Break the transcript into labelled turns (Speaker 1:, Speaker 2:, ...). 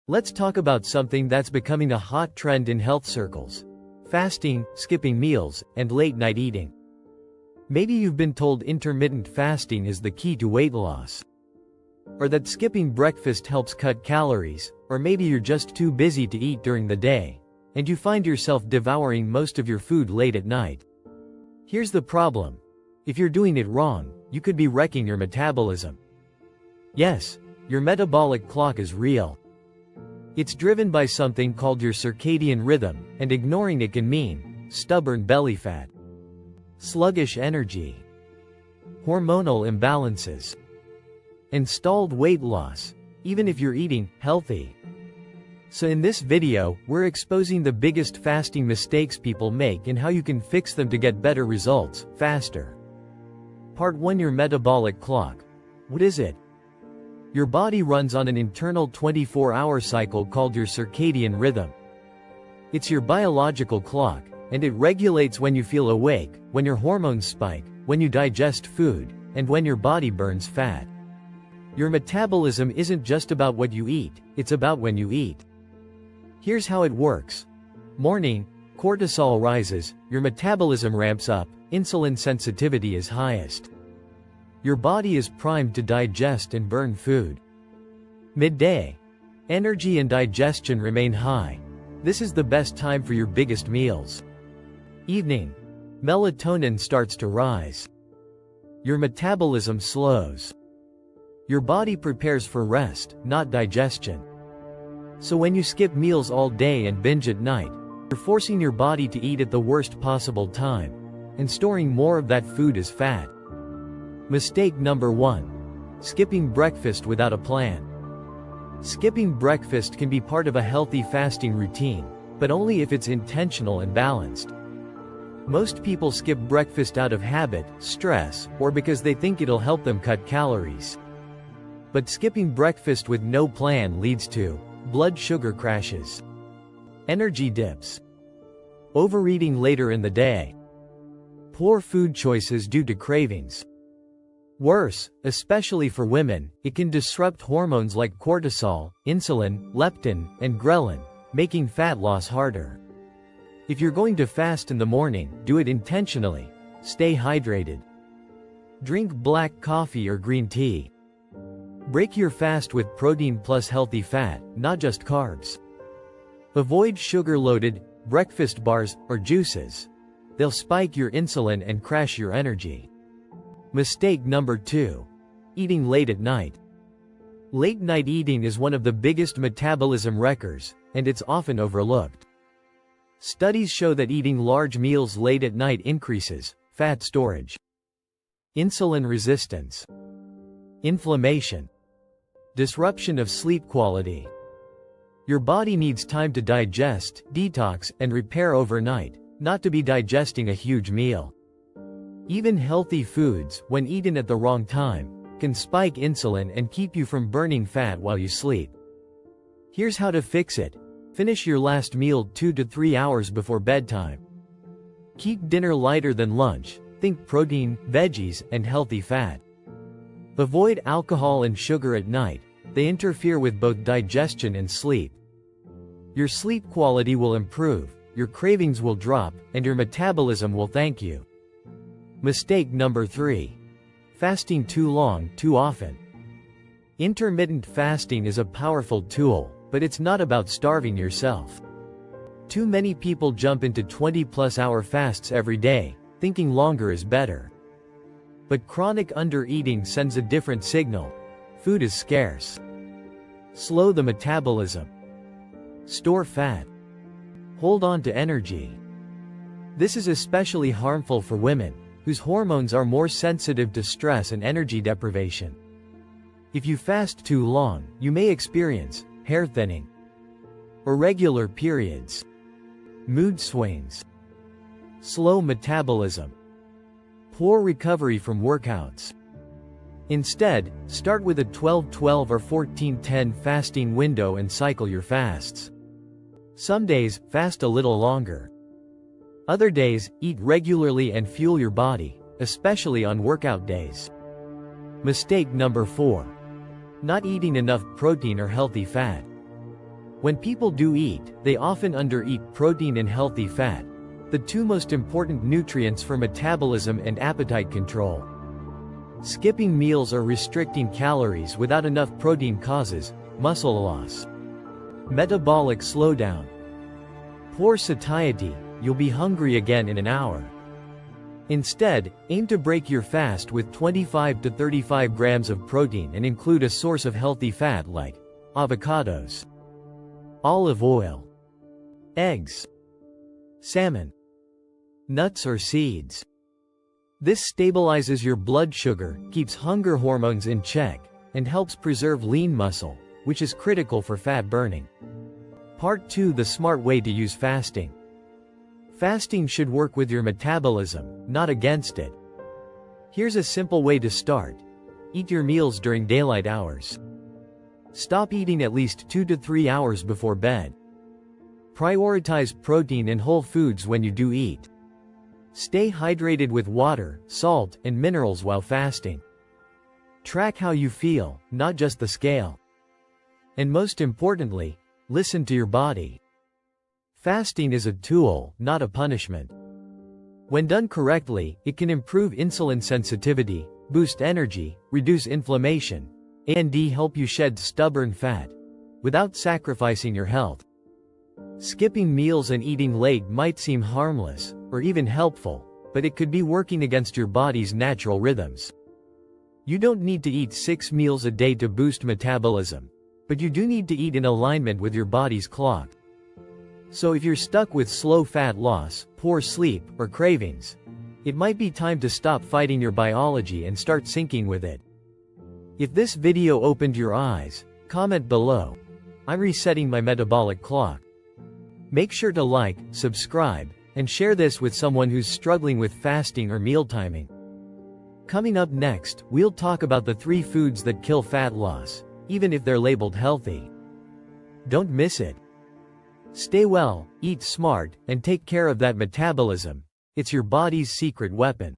Speaker 1: Let's talk about something that's becoming a hot trend in health circles: fasting, skipping meals, and late-night eating. Maybe you've been told intermittent fasting is the key to weight loss, or that skipping breakfast helps cut calories, or maybe you're just too busy to eat during the day, and you find yourself devouring most of your food late at night. Here's the problem. If you're doing it wrong, you could be wrecking your metabolism. Yes, your metabolic clock is real. It's driven by something called your circadian rhythm, and ignoring it can mean stubborn belly fat, sluggish energy, hormonal imbalances, and stalled weight loss, even if you're eating healthy. So in this video, we're exposing the biggest fasting mistakes people make and how you can fix them to get better results, faster. Part 1: Your metabolic clock. What is it? Your body runs on an internal 24-hour cycle called your circadian rhythm. It's your biological clock, and it regulates when you feel awake, when your hormones spike, when you digest food, and when your body burns fat. Your metabolism isn't just about what you eat, it's about when you eat. Here's how it works. Morning, cortisol rises, your metabolism ramps up, insulin sensitivity is highest. Your body is primed to digest and burn food. Midday, energy and digestion remain high. This is the best time for your biggest meals. Evening, melatonin starts to rise. Your metabolism slows. Your body prepares for rest, not digestion. So when you skip meals all day and binge at night, you're forcing your body to eat at the worst possible time, and storing more of that food as fat. Mistake number 1. Skipping breakfast without a plan. Skipping breakfast can be part of a healthy fasting routine, but only if it's intentional and balanced. Most people skip breakfast out of habit, stress, or because they think it'll help them cut calories. But skipping breakfast with no plan leads to blood sugar crashes, energy dips, overeating later in the day, poor food choices due to cravings. Worse, especially for women, it can disrupt hormones like cortisol, insulin, leptin, and ghrelin, making fat loss harder. If you're going to fast in the morning, do it intentionally. Stay hydrated. Drink black coffee or green tea. Break your fast with protein plus healthy fat, not just carbs. Avoid sugar-loaded breakfast bars or juices. They'll spike your insulin and crash your energy. Mistake number 2. Eating late at night. Late-night eating is one of the biggest metabolism wreckers, and it's often overlooked. Studies show that eating large meals late at night increases fat storage, insulin resistance, inflammation, disruption of sleep quality. Your body needs time to digest, detox, and repair overnight, not to be digesting a huge meal. Even healthy foods, when eaten at the wrong time, can spike insulin and keep you from burning fat while you sleep. Here's how to fix it. Finish your last meal 2 to 3 hours before bedtime. Keep dinner lighter than lunch. Think protein, veggies, and healthy fat. Avoid alcohol and sugar at night. They interfere with both digestion and sleep. Your sleep quality will improve, your cravings will drop, and your metabolism will thank you. Mistake number 3. Fasting too long, too often. Intermittent fasting is a powerful tool, but it's not about starving yourself. Too many people jump into 20-plus-hour fasts every day, thinking longer is better. But chronic undereating sends a different signal. Food is scarce. Slow the metabolism. Store fat. Hold on to energy. This is especially harmful for women, whose hormones are more sensitive to stress and energy deprivation. If you fast too long, you may experience hair thinning, irregular periods, mood swings, slow metabolism, poor recovery from workouts. Instead, start with a 12-12 or 14-10 fasting window and cycle your fasts. Some days, fast a little longer. Other days, eat regularly and fuel your body, especially on workout days. Mistake number 4. Not eating enough protein or healthy fat. When people do eat, they often undereat protein and healthy fat, the two most important nutrients for metabolism and appetite control. Skipping meals or restricting calories without enough protein causes muscle loss, metabolic slowdown, poor satiety, you'll be hungry again in an hour. Instead, aim to break your fast with 25 to 35 grams of protein and include a source of healthy fat like avocados, olive oil, eggs, salmon, nuts or seeds. This stabilizes your blood sugar, keeps hunger hormones in check, and helps preserve lean muscle, which is critical for fat burning. Part 2: The smart way to use fasting. Fasting should work with your metabolism, not against it. Here's a simple way to start. Eat your meals during daylight hours. Stop eating at least 2 to 3 hours before bed. Prioritize protein and whole foods when you do eat. Stay hydrated with water, salt, and minerals while fasting. Track how you feel, not just the scale. And most importantly, listen to your body. Fasting is a tool, not a punishment. When done correctly, it can improve insulin sensitivity, boost energy, reduce inflammation, and help you shed stubborn fat, without sacrificing your health. Skipping meals and eating late might seem harmless, or even helpful, but it could be working against your body's natural rhythms. You don't need to eat 6 meals a day to boost metabolism, but you do need to eat in alignment with your body's clock. So if you're stuck with slow fat loss, poor sleep, or cravings, it might be time to stop fighting your biology and start syncing with it. If this video opened your eyes, comment below. I'm resetting my metabolic clock. Make sure to like, subscribe, and share this with someone who's struggling with fasting or meal timing. Coming up next, we'll talk about the 3 foods that kill fat loss, even if they're labeled healthy. Don't miss it. Stay well, eat smart, and take care of that metabolism. It's your body's secret weapon.